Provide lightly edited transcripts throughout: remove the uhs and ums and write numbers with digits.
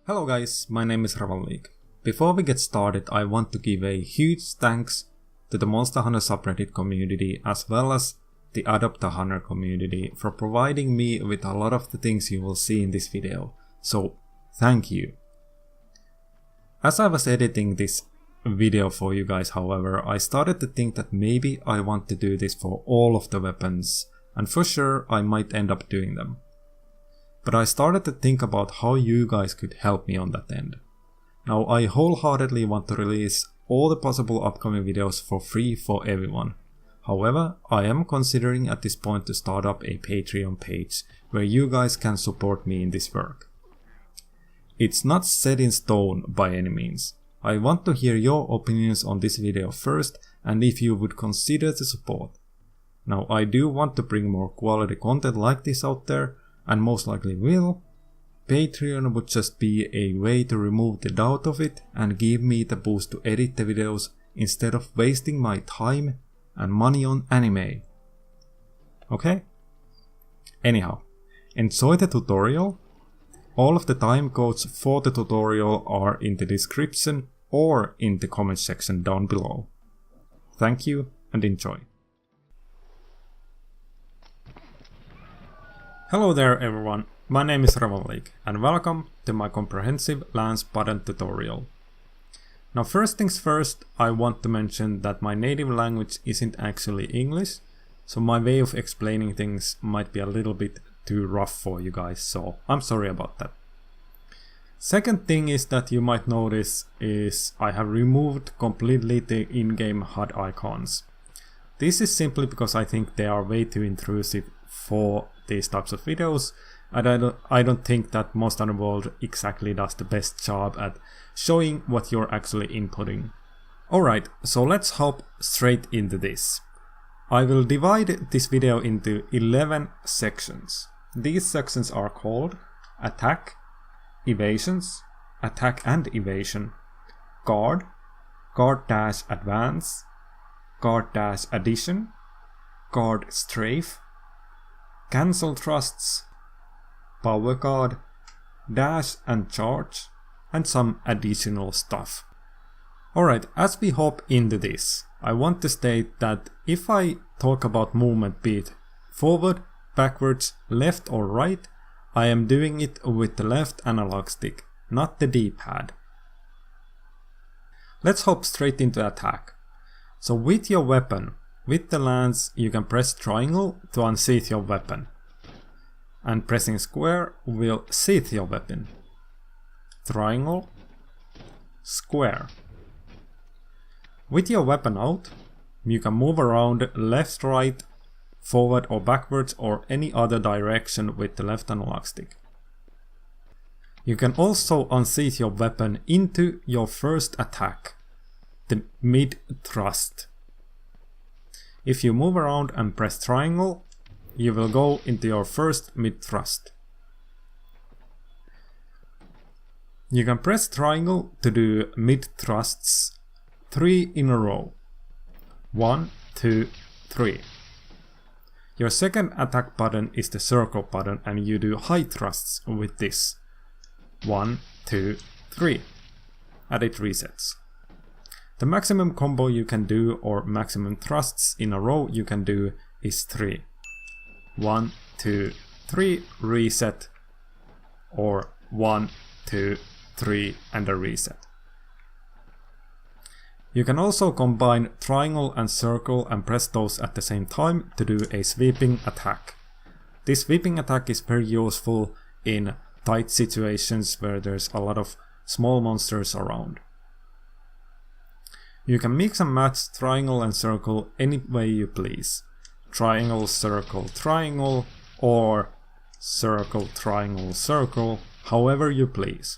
Hello guys, my name is 𝓞𝓸𝓷𝓼. Before we get started, I want to give a huge thanks to the Monster Hunter subreddit community as well as the 𝓲𝓷𝓯𝓸 community for providing me with a lot of the things you will see in this video. So thank you. As I was editing this video for you guys, however, I started to think that maybe I want to do this for all of the weapons, and for sure I might end up doing them. But I started to think about how you guys could help me on that end. Now I wholeheartedly want to release all the possible upcoming videos for free for everyone. However, I am considering at this point to start up a Patreon page where you guys can support me in this work. It's not set in stone by any means. I want to hear your opinions on this video first and if you would consider the support. Now I do want to bring more quality content like this out there, and most likely will. Patreon would just be a way to remove the doubt of it and give me the boost to edit the videos instead of wasting my time and money on anime. Okay? Anyhow, enjoy the tutorial. All of the time codes for the tutorial are in the description or in the comment section down below. Thank you and enjoy. Hello there everyone, my name is 𝓞𝓸𝓷𝓼 and welcome to my comprehensive Lance button tutorial. Now first things first, I want to mention that my native language isn't actually English, so my way of explaining things might be a little bit too rough for you guys, so I'm sorry about that. Second thing is that you might notice is I have removed completely the in-game HUD icons. This is simply because I think they are way too intrusive for these types of videos, and I don't think that Monster Hunter World exactly does the best job at showing what you're actually inputting. Alright, so let's hop straight into this. I will divide this video into 11 sections. These sections are called Attack, Evasions, Attack and Evasion, Guard, Guard-Advance, Guard-Addition, Guard Strafe, Cancel Thrusts, Power Guard, Dash and Charge, and some additional stuff. Alright, as we hop into this, I want to state that if I talk about movement, be it forward, backwards, left or right, I am doing it with the left analog stick, not the D-pad. Let's hop straight into attack. So with your weapon, with the lance, you can press triangle to unsheath your weapon, and pressing square will sheath your weapon. Triangle, square. With your weapon out, you can move around left, right, forward or backwards or any other direction with the left analog stick. You can also unsheath your weapon into your first attack, the mid thrust. If you move around and press triangle, you will go into your first mid thrust. You can press triangle to do mid thrusts 3 in a row. 1, 2, 3. Your second attack button is the circle button and you do high thrusts with this. 1, 2, 3. And it resets. The maximum combo you can do or maximum thrusts in a row you can do is 3. 1, 2, 3, reset, or 1, 2, 3 and a reset. You can also combine triangle and circle and press those at the same time to do a sweeping attack. This sweeping attack is very useful in tight situations where there's a lot of small monsters around. You can mix and match triangle and circle any way you please. Triangle, circle, triangle, or circle, triangle, circle, however you please.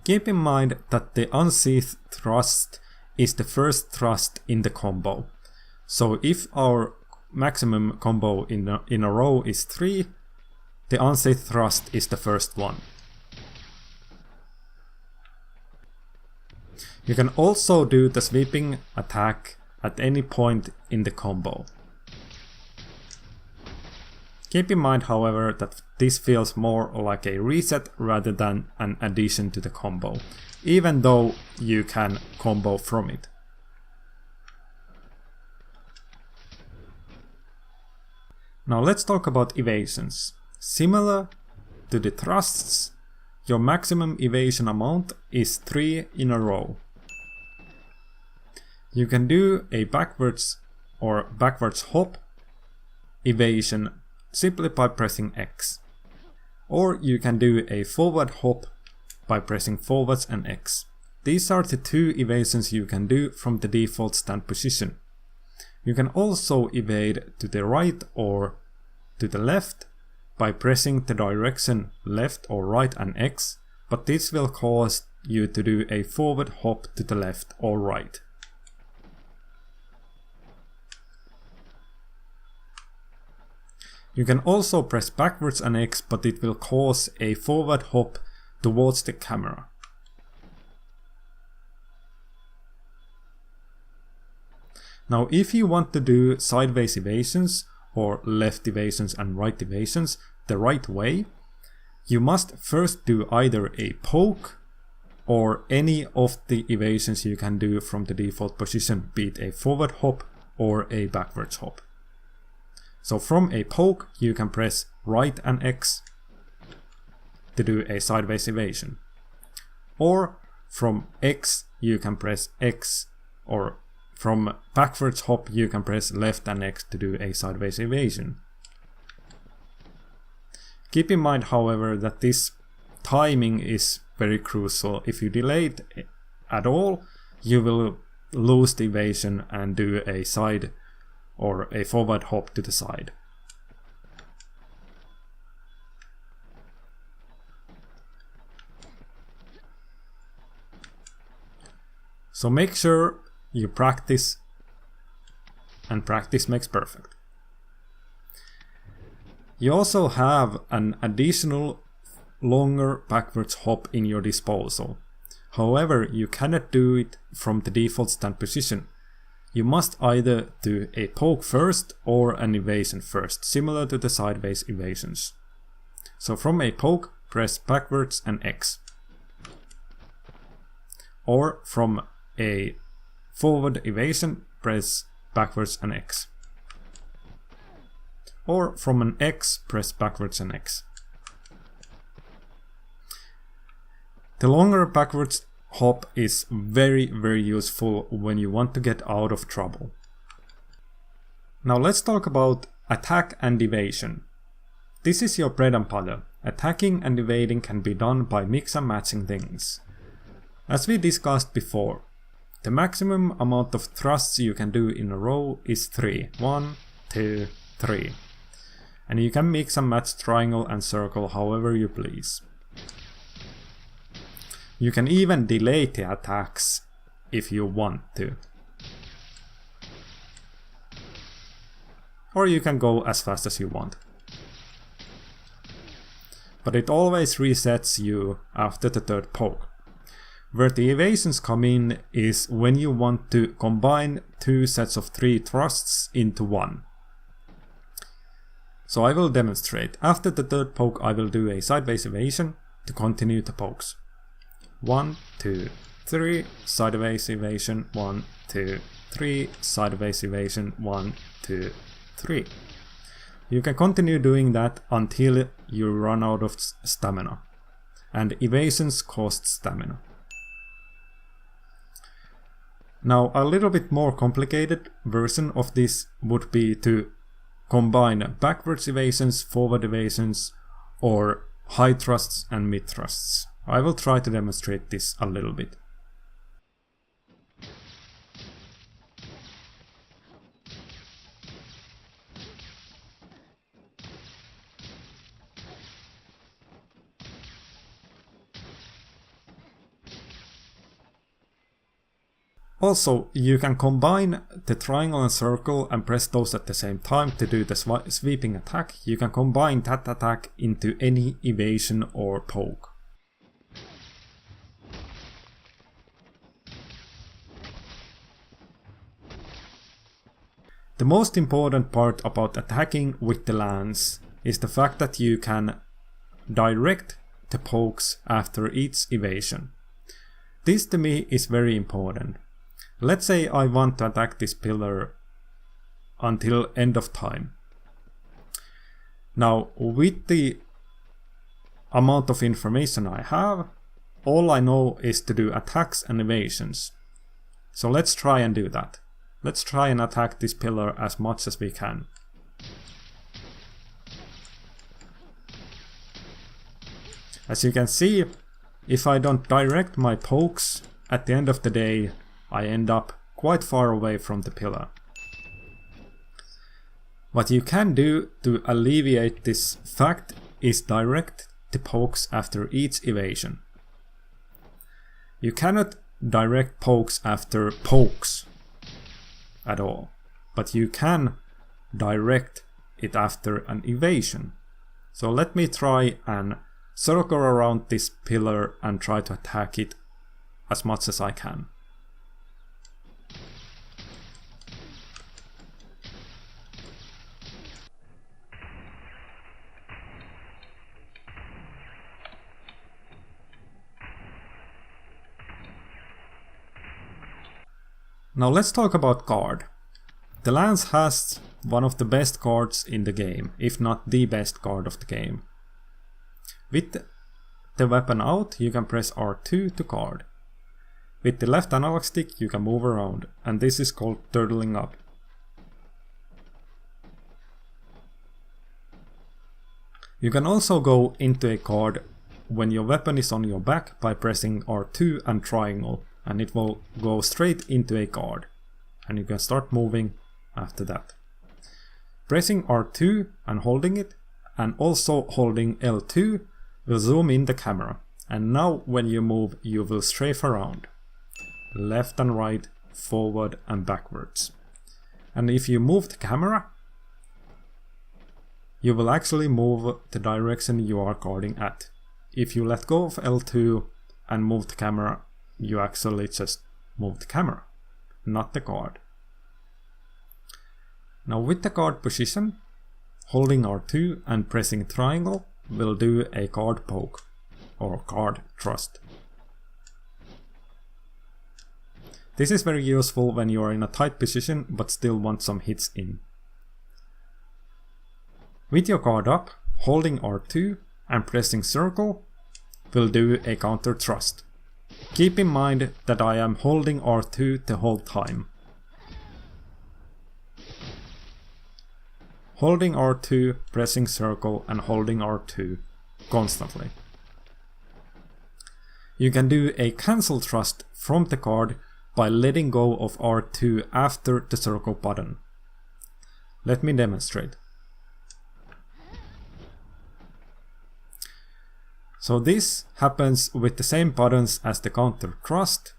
Keep in mind that the unsheath thrust is the first thrust in the combo. So if our maximum combo in a row is 3, the unsheath thrust is the first one. You can also do the sweeping attack at any point in the combo. Keep in mind, however, that this feels more like a reset rather than an addition to the combo, even though you can combo from it. Now let's talk about evasions. Similar to the thrusts, your maximum evasion amount is 3 in a row. You can do a backwards or backwards hop evasion simply by pressing X. Or you can do a forward hop by pressing forwards and X. These are the two evasions you can do from the default stand position. You can also evade to the right or to the left by pressing the direction left or right and X, but this will cause you to do a forward hop to the left or right. You can also press backwards and X, but it will cause a forward hop towards the camera. Now if you want to do sideways evasions or left evasions and right evasions the right way, you must first do either a poke or any of the evasions you can do from the default position, be it a forward hop or a backwards hop. So from a poke you can press right and X to do a sideways evasion. Or from X you can press X, or from backwards hop you can press left and X to do a sideways evasion. Keep in mind, however, that this timing is very crucial. If you delay it at all, you will lose the evasion and do a side or a forward hop to the side. So make sure you practice, and practice makes perfect. You also have an additional longer backwards hop in your disposal. However, you cannot do it from the default stand position. You must either do a poke first or an evasion first, similar to the sideways evasions. So from a poke, press backwards and X. Or from a forward evasion, press backwards and X. Or from an X, press backwards and X. The longer backwards hop is very useful when you want to get out of trouble. Now let's talk about attack and evasion. This is your bread and butter. Attacking and evading can be done by mix and matching things. As we discussed before, the maximum amount of thrusts you can do in a row is 3. 1, 2, 3. And you can mix and match triangle and circle however you please. You can even delay the attacks if you want to. Or you can go as fast as you want. But it always resets you after the third poke. Where the evasions come in is when you want to combine two sets of 3 thrusts into one. So I will demonstrate. After the third poke I will do a sideways evasion to continue the pokes. 1, 2, 3, sideways evasion, 1, 2, 3, sideways evasion, 1, 2, 3. You can continue doing that until you run out of stamina. And evasions cost stamina. Now a little bit more complicated version of this would be to combine backwards evasions, forward evasions, or high thrusts and mid thrusts. I will try to demonstrate this a little bit. Also, you can combine the triangle and circle and press those at the same time to do the sweeping attack. You can combine that attack into any evasion or poke. The most important part about attacking with the lance is the fact that you can direct the pokes after each evasion. This to me is very important. Let's say I want to attack this pillar until end of time. Now, with the amount of information I have, all I know is to do attacks and evasions. So let's try and do that. Let's try and attack this pillar as much as we can. As you can see, if I don't direct my pokes, at the end of the day, I end up quite far away from the pillar. What you can do to alleviate this fact is direct the pokes after each evasion. You cannot direct pokes after pokes at all, but you can direct it after an evasion. So let me try and circle around this pillar and try to attack it as much as I can. Now let's talk about card. The Lance has one of the best cards in the game, if not the best card of the game. With the weapon out, you can press R2 to card. With the left analog stick you can move around, and this is called turtling up. You can also go into a card when your weapon is on your back by pressing R2 and triangle, and it will go straight into a card, and you can start moving after that. Pressing R2 and holding it, and also holding L2 will zoom in the camera, and now when you move you will strafe around, left and right, forward and backwards. And if you move the camera, you will actually move the direction you are guarding at. If you let go of L2 and move the camera, you actually just move the camera, not the guard. Now with the guard position, holding R2 and pressing triangle will do a guard poke or guard thrust. This is very useful when you are in a tight position but still want some hits in. With your guard up, holding R2 and pressing circle will do a counter thrust. Keep in mind that I am holding R2 the whole time. Holding R2, pressing circle and holding R2 constantly. You can do a cancel thrust from the card by letting go of R2 after the circle button. Let me demonstrate. So this happens with the same buttons as the counter thrust,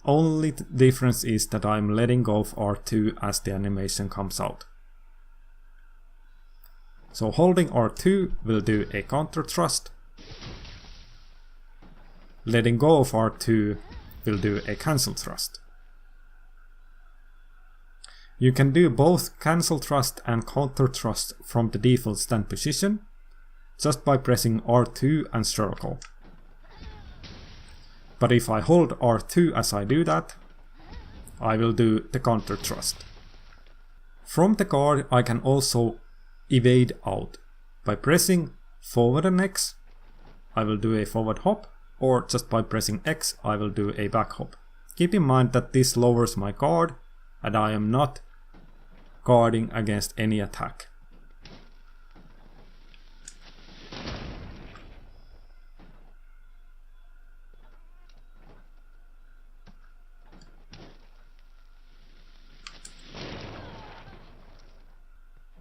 only the difference is that I'm letting go of R2 as the animation comes out. So holding R2 will do a counter thrust, letting go of R2 will do a cancel thrust. You can do both cancel thrust and counter thrust from the default stand position, just by pressing R2 and circle. But if I hold R2 as I do that, I will do the counter thrust. From the guard I can also evade out. By pressing forward and X, I will do a forward hop, or just by pressing X I will do a back hop. Keep in mind that this lowers my guard and I am not guarding against any attack.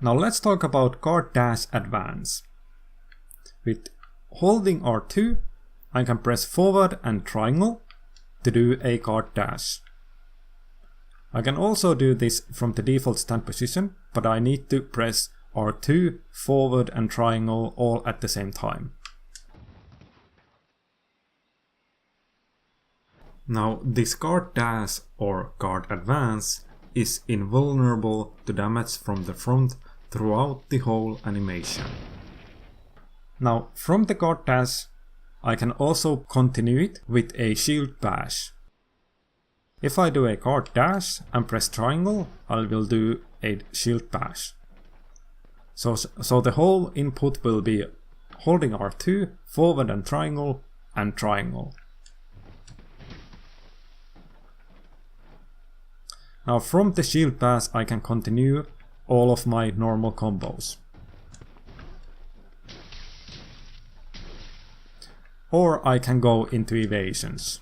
Now let's talk about guard dash advance. With holding R2, I can press forward and triangle to do a guard dash. I can also do this from the default stand position, but I need to press R2, forward and triangle all at the same time. Now this guard dash or guard advance is invulnerable to damage from the front throughout the whole animation. Now from the guard dash I can also continue it with a shield bash. If I do a guard dash and press triangle, I will do a shield bash. So the whole input will be holding R2, forward and triangle, and triangle. Now from the shield bash I can continue all of my normal combos. Or I can go into evasions.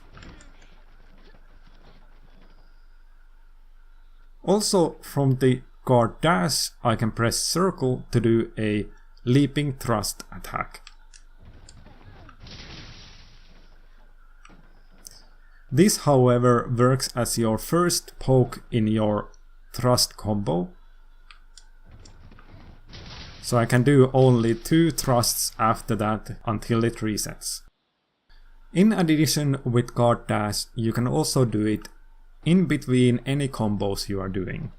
Also from the guard dash I can press circle to do a leaping thrust attack. This however works as your first poke in your thrust combo. So I can do only 2 thrusts after that until it resets. In addition with guard dash you can also do it in between any combos you are doing.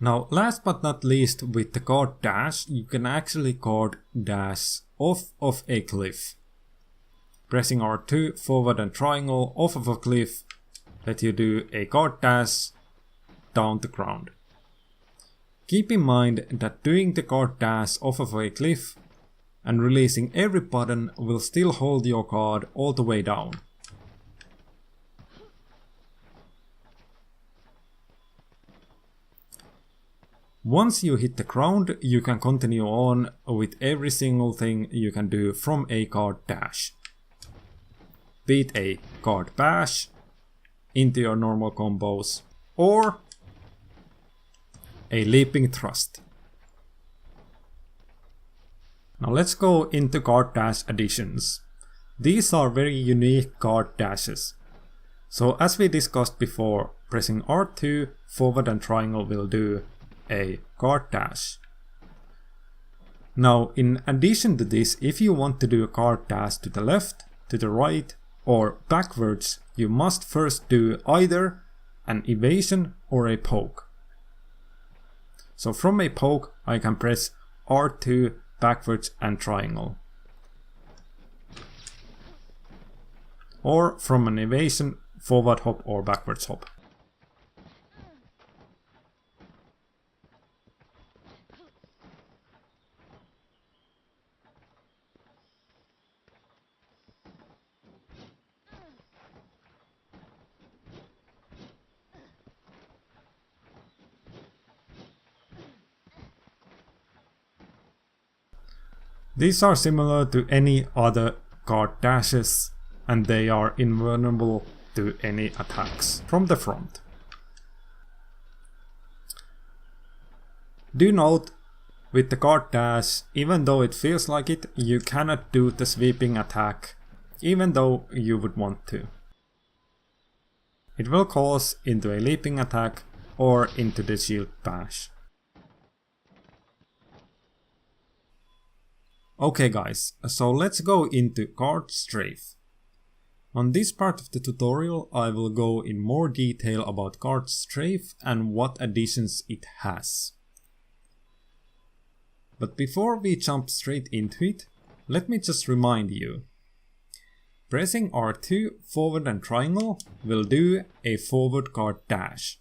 Now last but not least, with the guard dash you can actually guard dash off of a cliff. Pressing R2, forward and triangle off of a cliff let you do a guard dash down the ground. Keep in mind that doing the guard dash off of a cliff and releasing every button will still hold your guard all the way down. Once you hit the ground, you can continue on with every single thing you can do from a guard dash. Be it a guard bash into your normal combos or a leaping thrust. Now let's go into guard dash additions. These are very unique guard dashes. So as we discussed before, pressing R2, forward and triangle will do a guard dash. Now in addition to this, if you want to do a guard dash to the left, to the right or backwards, you must first do either an evasion or a poke. So from a poke I can press R2 backwards and triangle. Or from an evasion, forward hop or backwards hop. These are similar to any other guard dashes and they are invulnerable to any attacks from the front. Do note, with the guard dash, even though it feels like it, you cannot do the sweeping attack, even though you would want to. It will cause into a leaping attack or into the shield bash. Okay guys, so let's go into guard strafe. On this part of the tutorial I will go in more detail about guard strafe and what additions it has. But before we jump straight into it, let me just remind you. Pressing R2, forward and triangle will do a forward guard dash.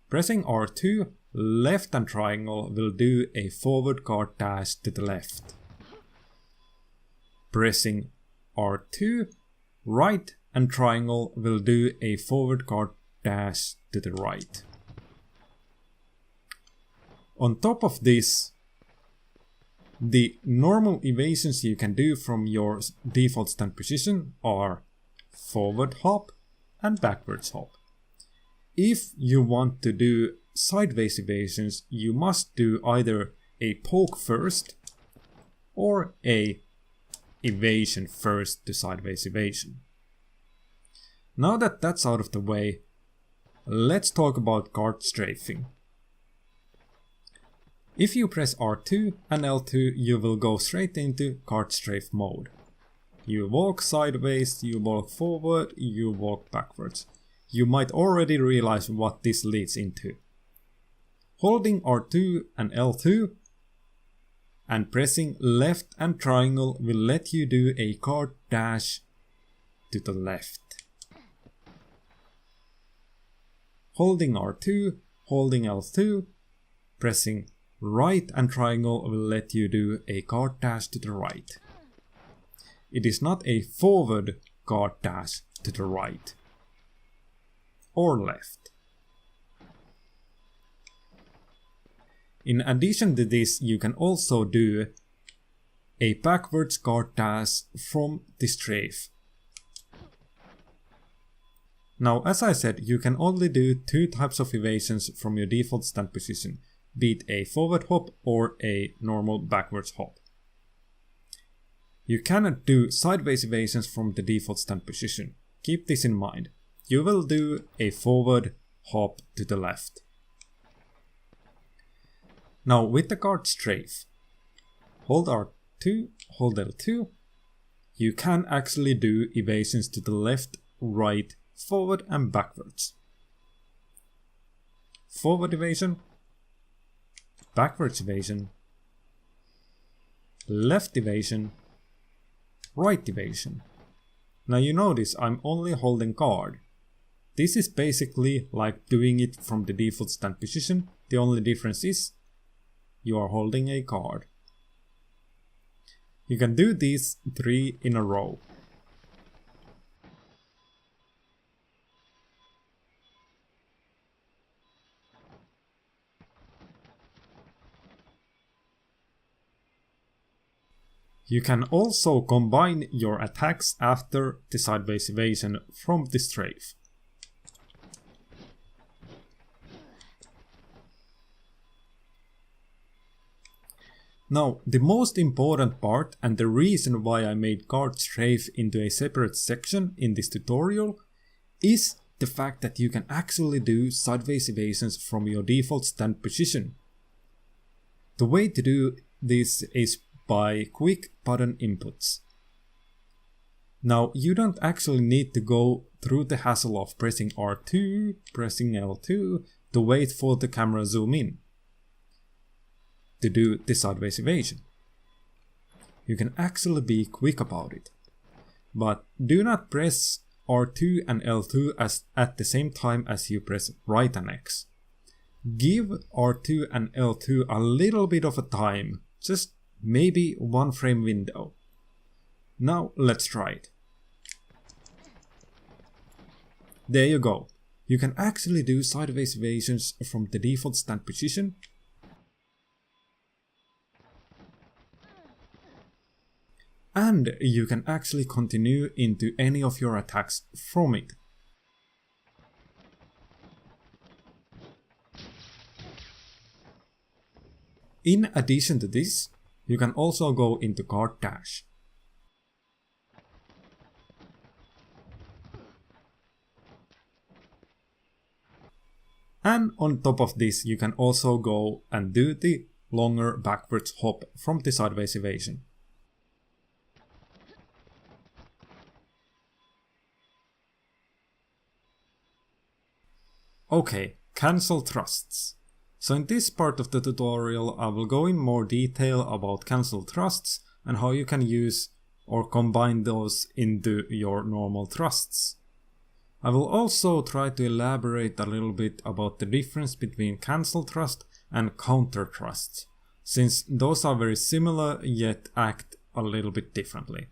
Pressing R2, left and triangle will do a forward guard dash to the left. Pressing R2, right and triangle will do a forward guard dash to the right. On top of this, the normal evasions you can do from your default stand position are forward hop and backwards hop. If you want to do sideways evasions, you must do either a poke first or a evasion first to sideways evasion. Now that that's out of the way, let's talk about guard strafing. If you press R2 and L2, you will go straight into kart strafe mode. You walk sideways, you walk forward, you walk backwards. You might already realize what this leads into. Holding R2 and L2 and pressing left and triangle will let you do a kart dash to the left. Holding R2, holding L2, pressing right and triangle will let you do a kart dash to the right. It is not a forward kart dash to the right or left. In addition to this, you can also do a backwards kart dash from the strafe. Now, as I said, you can only do two types of evasions from your default stand position, be it a forward hop or a normal backwards hop. You cannot do sideways evasions from the default stand position. Keep this in mind. You will do a forward hop to the left. Now with the kart strafe, hold R2, hold L2, you can actually do evasions to the left, right, forward and backwards. Forward evasion, backwards evasion, left evasion, right evasion. Now you notice I'm only holding kart. This is basically like doing it from the default stand position. The only difference is you are holding a kart. You can do these 3 in a row. You can also combine your attacks after the sideways evasion from the strafe. Now, the most important part and the reason why I made kart strafe into a separate section in this tutorial is the fact that you can actually do sideways evasions from your default stand position. The way to do this is by quick button inputs. Now, you don't actually need to go through the hassle of pressing R2, pressing L2 to wait for the camera zoom in to do the sideways evasion. You can actually be quick about it. But do not press R2 and L2 at the same time as you press right and X. Give R2 and L2 a little bit of a time, just maybe 1 frame window. Now let's try it. There you go. You can actually do sideways evasions from the default stand position. And you can actually continue into any of your attacks from it. In addition to this, you can also go into kart dash. And on top of this, you can also go and do the longer backwards hop from the sideways evasion. Okay, cancel thrusts. So in this part of the tutorial I will go in more detail about cancel thrusts and how you can use or combine those into your normal thrusts. I will also try to elaborate a little bit about the difference between cancel thrust and counter thrust, since those are very similar yet act a little bit differently.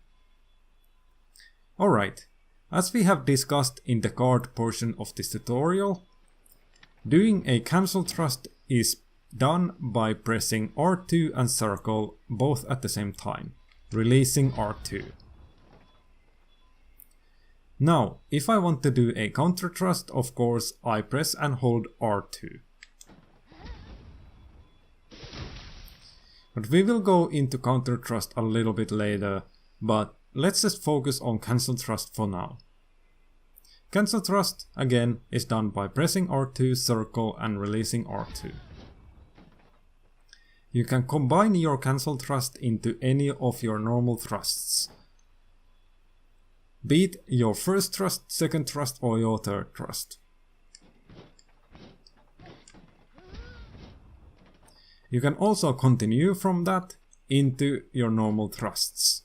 Alright, as we have discussed in the kart portion of this tutorial, doing a cancel thrust is done by pressing R2 and circle both at the same time, releasing R2. Now, if I want to do a counter thrust, of course, I press and hold R2. But we will go into counter thrust a little bit later, but let's just focus on cancel thrust for now. Cancel thrust, again, is done by pressing R2, circle and releasing R2. You can combine your cancel thrust into any of your normal thrusts. Be it your first thrust, second thrust, or your third thrust. You can also continue from that into your normal thrusts.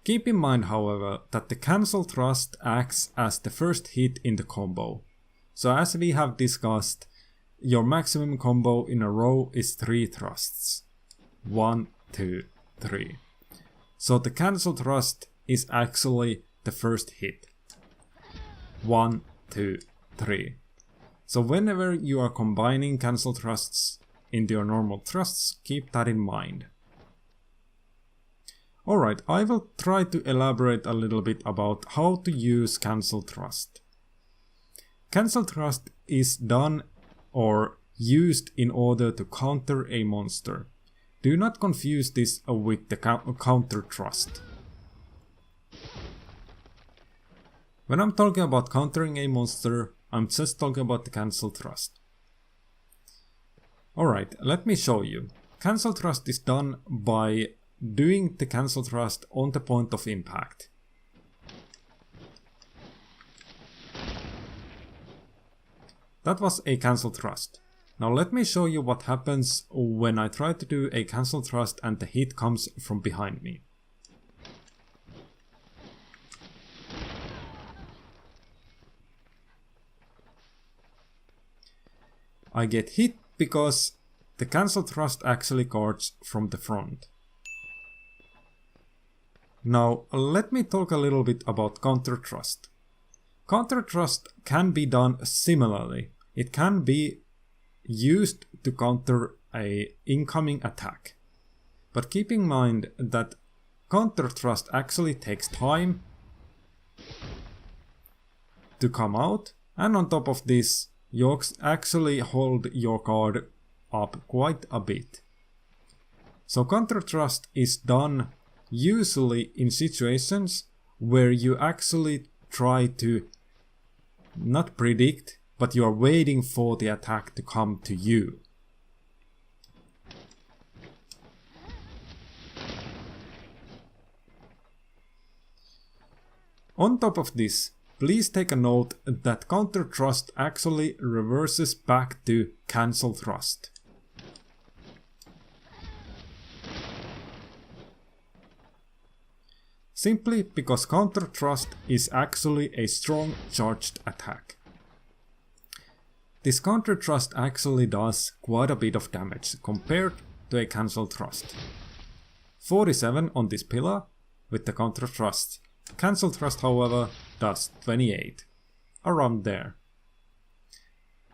Keep in mind, however, that the cancel thrust acts as the first hit in the combo. So as we have discussed, your maximum combo in a row is 3 thrusts. 1, 2, 3. So the cancel thrust is actually the first hit. 1, 2, 3. So whenever you are combining cancel thrusts into your normal thrusts, keep that in mind. Alright, I will try to elaborate a little bit about how to use cancel thrust. Cancel thrust is done or used in order to counter a monster. Do not confuse this with the counter thrust. When I'm talking about countering a monster, I'm just talking about the cancel thrust. Alright, let me show you. Cancel thrust is done by doing the cancel thrust on the point of impact. That was a cancel thrust. Now let me show you what happens when I try to do a cancel thrust and the hit comes from behind me. I get hit because the cancel thrust actually guards from the front. Now let me talk a little bit about counter thrust. Counter thrust can be done similarly. It can be used to counter an incoming attack. But keep in mind that counter thrust actually takes time to come out, and on top of this you actually hold your guard up quite a bit. So counter thrust is done usually in situations where you actually try to not predict, but you are waiting for the attack to come to you. On top of this, please take a note that counter thrust actually reverses back to cancel thrust. Simply because counter thrust is actually a strong charged attack. This counter thrust actually does quite a bit of damage compared to a cancel thrust. 47 on this pillar with the counter thrust. Cancel thrust, however, does 28. Around there.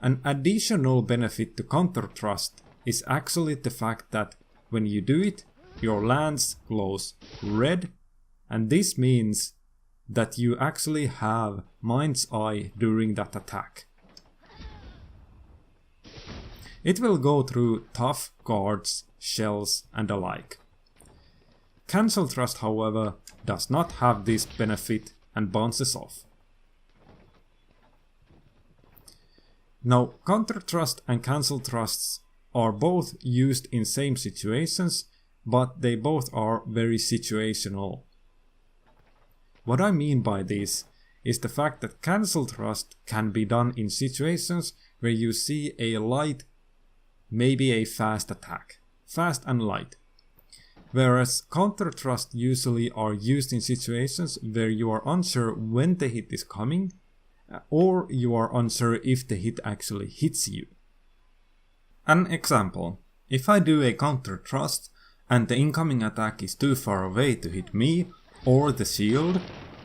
An additional benefit to counter thrust is actually the fact that when you do it, your lance glows red, and this means that you actually have mind's eye during that attack. It will go through tough guards, shells, and the like. Cancel thrust, however, does not have this benefit and bounces off. Now, counter thrust and cancel thrusts are both used in same situations, but they both are very situational. What I mean by this is the fact that cancel thrust can be done in situations where you see a light, maybe a fast attack. Fast and light. Whereas counter thrust usually are used in situations where you are unsure when the hit is coming, or you are unsure if the hit actually hits you. An example. If I do a counter thrust and the incoming attack is too far away to hit me or the shield,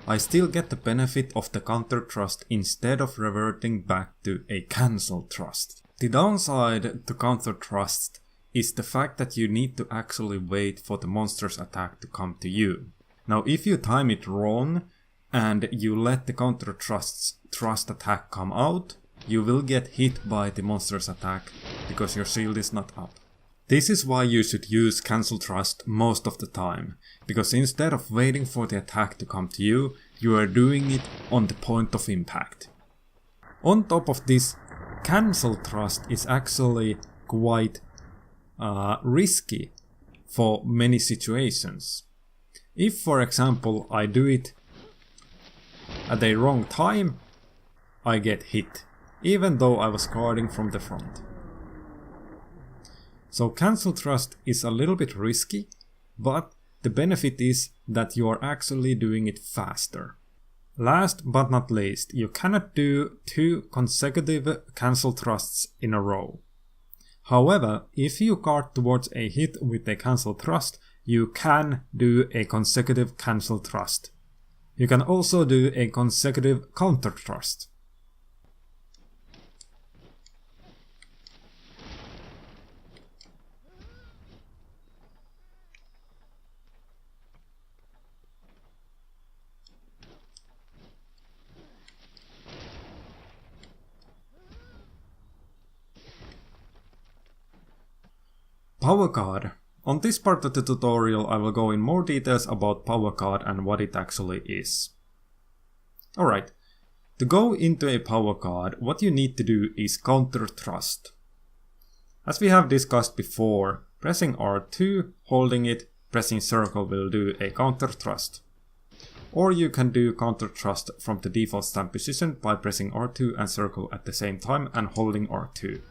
I still get the benefit of the counter thrust instead of reverting back to a cancel thrust. The downside to counter thrust is the fact that you need to actually wait for the monster's attack to come to you. Now if you time it wrong and you let the counter thrust attack come out, you will get hit by the monster's attack because your shield is not up. This is why you should use cancel thrust most of the time, because instead of waiting for the attack to come to you, you are doing it on the point of impact. On top of this, cancel thrust is actually quite risky for many situations. If, for example, I do it at the wrong time, I get hit, even though I was guarding from the front. So cancel thrust is a little bit risky, but the benefit is that you are actually doing it faster. Last but not least, you cannot do 2 consecutive cancel thrusts in a row. However, if you guard towards a hit with a cancel thrust, you can do a consecutive cancel thrust. You can also do a consecutive counter thrust. Power card. On this part of the tutorial I will go in more details about power card and what it actually is. Alright, to go into a power card, what you need to do is counter thrust. As we have discussed before, pressing R2, holding it, pressing circle will do a counter thrust. Or you can do counter thrust from the default stand position by pressing R2 and circle at the same time and holding R2.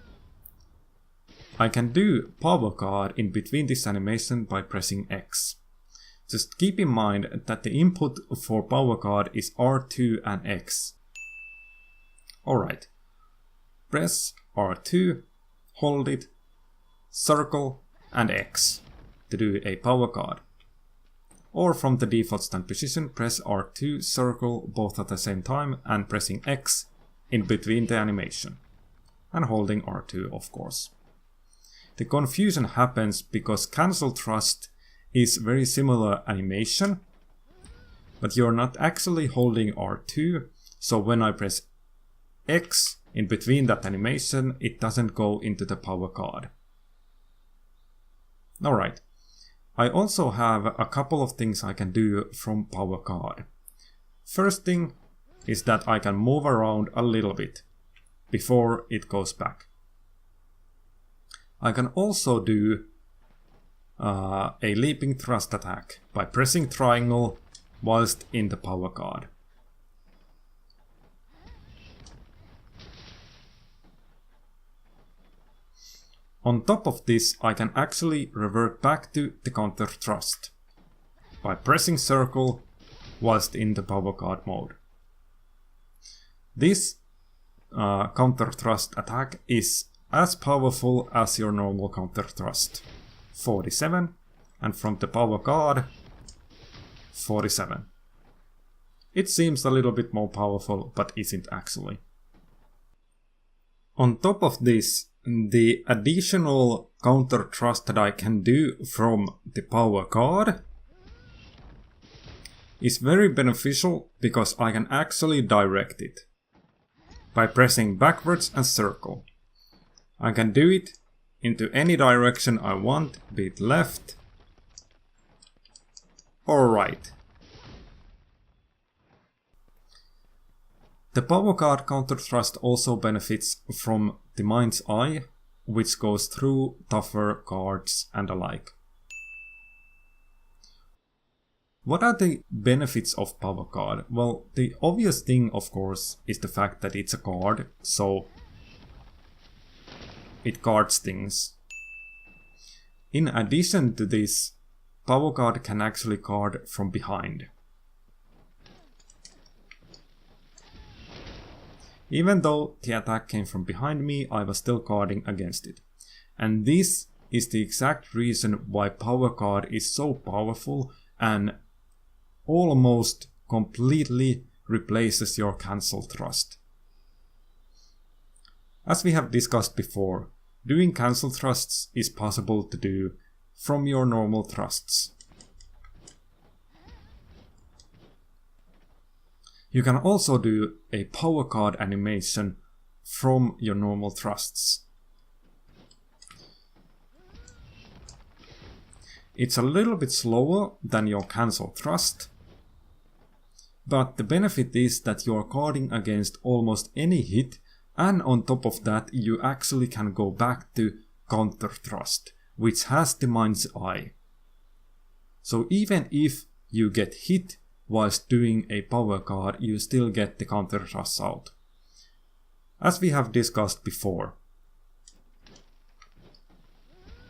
I can do power card in between this animation by pressing X. Just keep in mind that the input for power card is R2 and X. Alright, press R2, hold it, circle and X to do a power card. Or from the default stand position, press R2, circle both at the same time and pressing X in between the animation. And holding R2 of course. The confusion happens because cancel thrust is very similar animation, but you're not actually holding R2, so when I press X in between that animation, it doesn't go into the power card. Alright, I also have a couple of things I can do from power card. First thing is that I can move around a little bit before it goes back. I can also do a leaping thrust attack by pressing triangle whilst in the power card. On top of this, I can actually revert back to the counter thrust by pressing circle whilst in the power card mode. This counter thrust attack is as powerful as your normal counter thrust. 47, and from the power card 47. It seems a little bit more powerful, but isn't actually. On top of this, the additional counter thrust that I can do from the power card is very beneficial because I can actually direct it by pressing backwards and circle. I can do it into any direction I want, be it left or right. The power card counter thrust also benefits from the mind's eye, which goes through tougher cards and alike. What are the benefits of power card? Well, the obvious thing of course is the fact that it's a card, so it guards things. In addition to this, power card can actually guard from behind. Even though the attack came from behind me, I was still guarding against it. And this is the exact reason why power card is so powerful and almost completely replaces your cancel thrust. As we have discussed before, doing cancel thrusts is possible to do from your normal thrusts. You can also do a power card animation from your normal thrusts. It's a little bit slower than your cancel thrust, but the benefit is that you are guarding against almost any hit And on top of that, you actually can go back to counter thrust, which has the mind's eye. So even if you get hit whilst doing a power card, you still get the counter thrust out. As we have discussed before,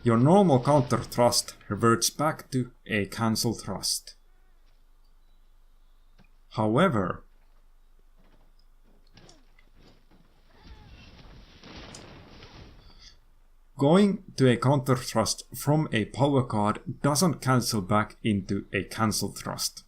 your normal counter thrust reverts back to a cancel thrust. However, going to a counter thrust from a power card doesn't cancel back into a cancel thrust.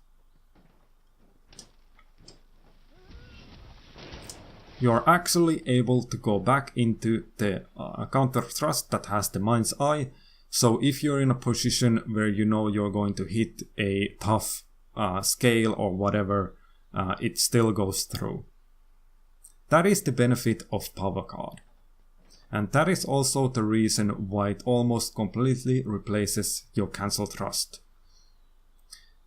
You are actually able to go back into the counter thrust that has the mind's eye. So if you're in a position where you know you're going to hit a tough scale or whatever, it still goes through. That is the benefit of power card. And that is also the reason why it almost completely replaces your cancel thrust.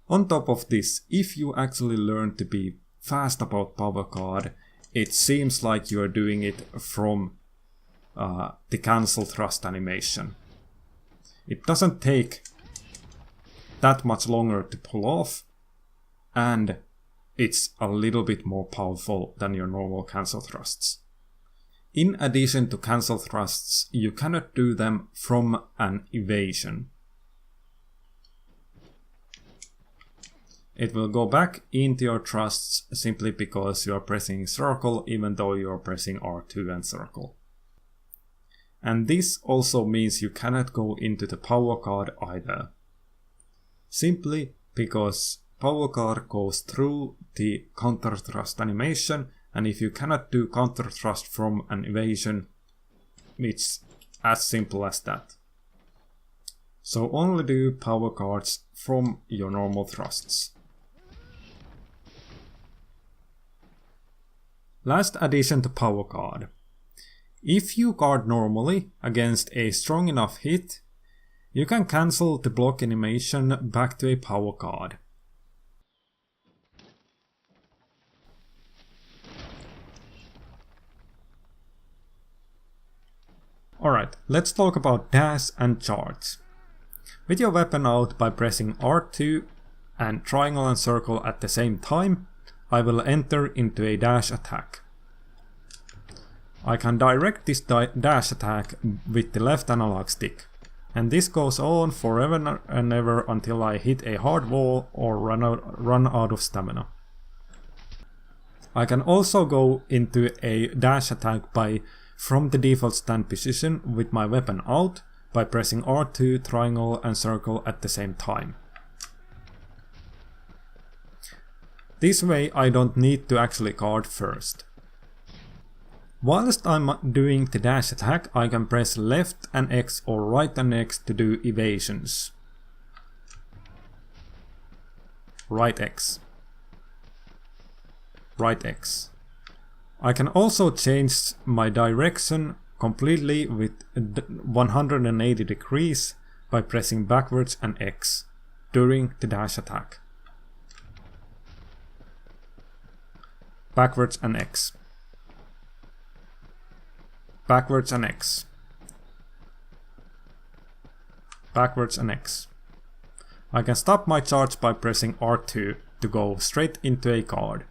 On top of this, if you actually learn to be fast about power card, it seems like you are doing it from the cancel thrust animation. It doesn't take that much longer to pull off, and it's a little bit more powerful than your normal cancel thrusts. In addition to cancel thrusts, you cannot do them from an evasion. It will go back into your thrusts simply because you are pressing circle even though you are pressing R2 and circle. And this also means you cannot go into the power card either. Simply because power card goes through the counter thrust animation, and if you cannot do counter thrust from an evasion, it's as simple as that. So only do power cards from your normal thrusts. Last addition to power card. If you guard normally against a strong enough hit, you can cancel the block animation back to a power card. Alright, let's talk about dash and charge. With your weapon out by pressing R2 and triangle and circle at the same time, I will enter into a dash attack. I can direct this dash attack with the left analog stick, and this goes on forever and ever until I hit a hard wall or run out of stamina. I can also go into a dash attack from the default stand position with my weapon out by pressing R2, triangle and circle at the same time. This way I don't need to actually guard first. Whilst I'm doing the dash attack, I can press left and X or right and X to do evasions. Right X. Right X. I can also change my direction completely with 180 degrees by pressing backwards and X during the dash attack. Backwards and X. Backwards and X. Backwards and X. I can stop my charge by pressing R2 to go straight into a guard.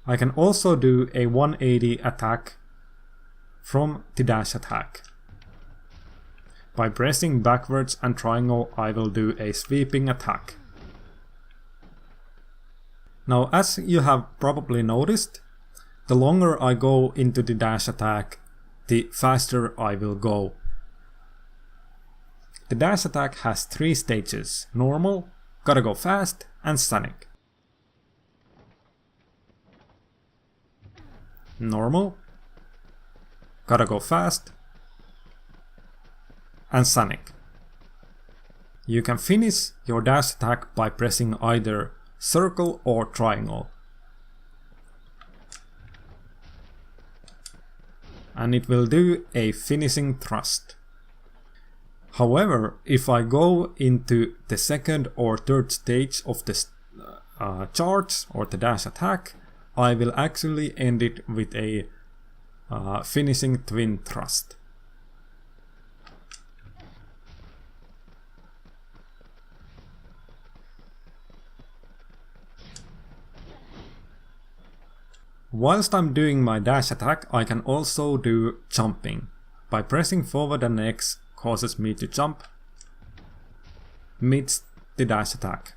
I can also do a 180 attack from the dash attack. By pressing backwards and triangle, I will do a sweeping attack. Now, as you have probably noticed, the longer I go into the dash attack, the faster I will go. The dash attack has 3 stages: normal, gotta go fast, and sonic. Normal, gotta go fast, and sonic. You can finish your dash attack by pressing either circle or triangle, and it will do a finishing thrust. However, if I go into the second or third stage of the charge or the dash attack, I will actually end it with a finishing twin thrust. Whilst I'm doing my dash attack, I can also do jumping. By pressing forward and X causes me to jump midst the dash attack.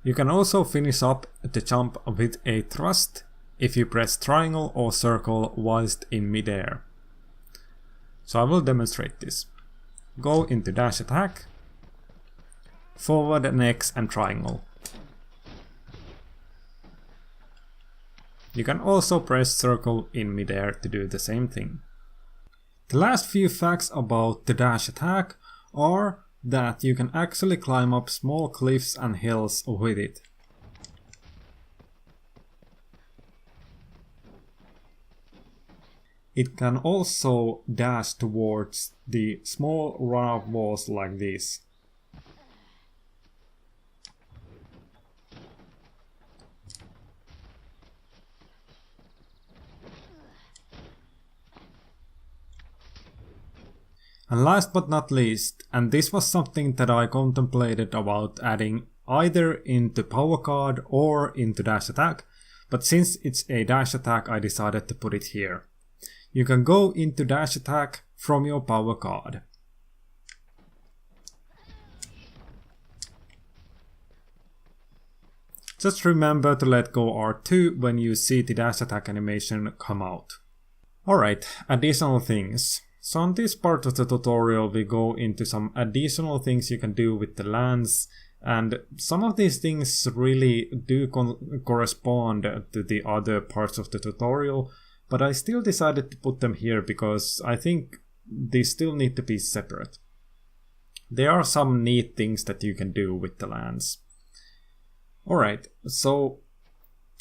You can also finish up the jump with a thrust if you press triangle or circle whilst in midair. So I will demonstrate this. Go into dash attack, forward and X and triangle. You can also press circle in midair to do the same thing. The last few facts about the dash attack are that you can actually climb up small cliffs and hills with it. It can also dash towards the small run-up walls like this. And last but not least, and this was something that I contemplated about adding either into power card or into dash attack, but since it's a dash attack I decided to put it here. You can go into dash attack from your power card. Just remember to let go R2 when you see the dash attack animation come out. Alright, additional things. So on this part of the tutorial we go into some additional things you can do with the lands, and some of these things really do correspond to the other parts of the tutorial, but I still decided to put them here because I think they still need to be separate. There are some neat things that you can do with the lands. Alright, so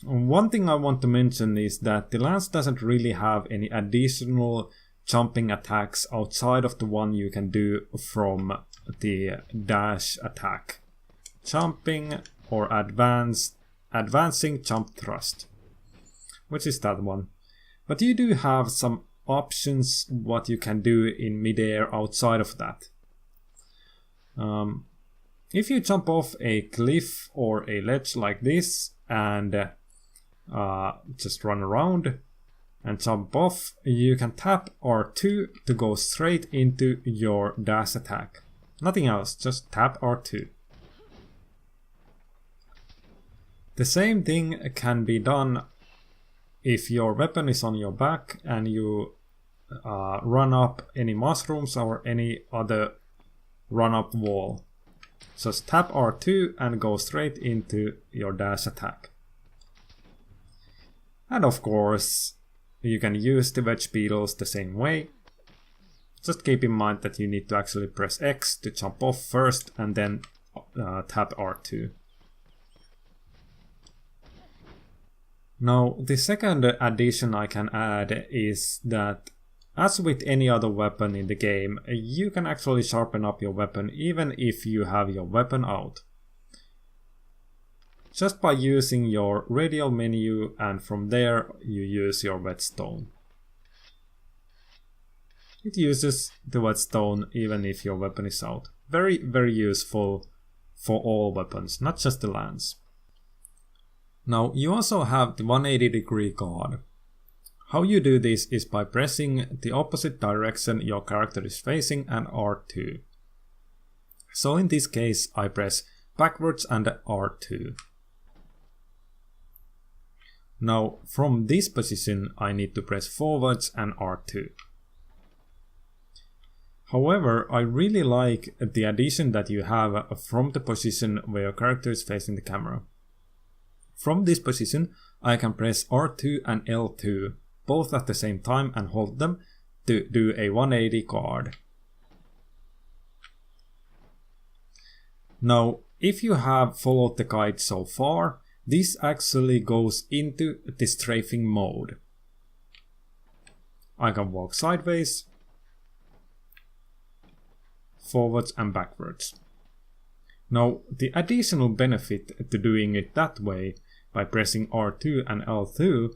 one thing I want to mention is that the lance doesn't really have any additional jumping attacks outside of the one you can do from the dash attack. Jumping or advancing jump thrust, which is that one. But you do have some options what you can do in midair outside of that. If you jump off a cliff or a ledge like this and just run around and jump off, you can tap R2 to go straight into your dash attack. Nothing else, just tap R2. The same thing can be done if your weapon is on your back and you run up any mushrooms or any other run up wall. Just tap R2 and go straight into your dash attack. And of course, you can use the wedge beetles the same way. Just keep in mind that you need to actually press X to jump off first and then tap R2. Now, the second addition I can add is that, as with any other weapon in the game, you can actually sharpen up your weapon even if you have your weapon out. Just by using your radial menu, and from there you use your whetstone. It uses the whetstone even if your weapon is out. Very, very useful for all weapons, not just the lance. Now you also have the 180-degree guard. How you do this is by pressing the opposite direction your character is facing and R2. So in this case I press backwards and R2. Now from this position I need to press forwards and R2. However, I really like the addition that you have from the position where your character is facing the camera. From this position I can press R2 and L2 both at the same time and hold them to do a 180 guard. Now if you have followed the guide so far, this actually goes into the strafing mode. I can walk sideways, forwards and backwards. Now the additional benefit to doing it that way by pressing R2 and L2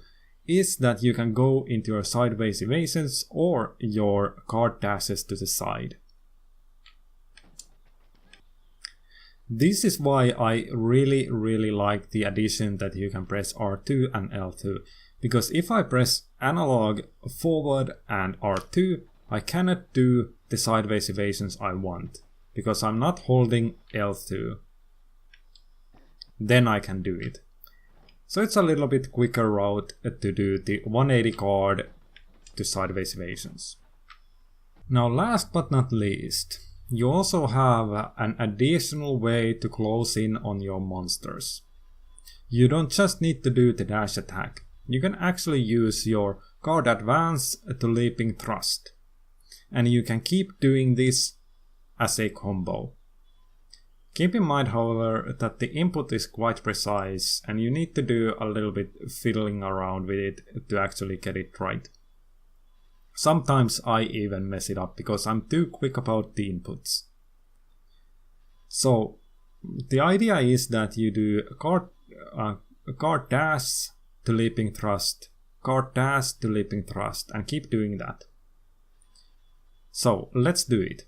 is that you can go into your sideways evasions or your card dashes to the side. This is why I really like the addition that you can press R2 and L2, because if I press analog forward and R2, I cannot do the sideways evasions I want, because I'm not holding L2. Then I can do it. So it's a little bit quicker route to do the 180 card to sideways evasions. Now last but not least, you also have an additional way to close in on your monsters. You don't just need to do the dash attack, you can actually use your card advance to leaping thrust. And you can keep doing this as a combo. Keep in mind, however, that the input is quite precise and you need to do a little bit fiddling around with it to actually get it right. Sometimes I even mess it up because I'm too quick about the inputs. So the idea is that you do a card dash to leaping thrust, card dash to leaping thrust, and keep doing that. So let's do it.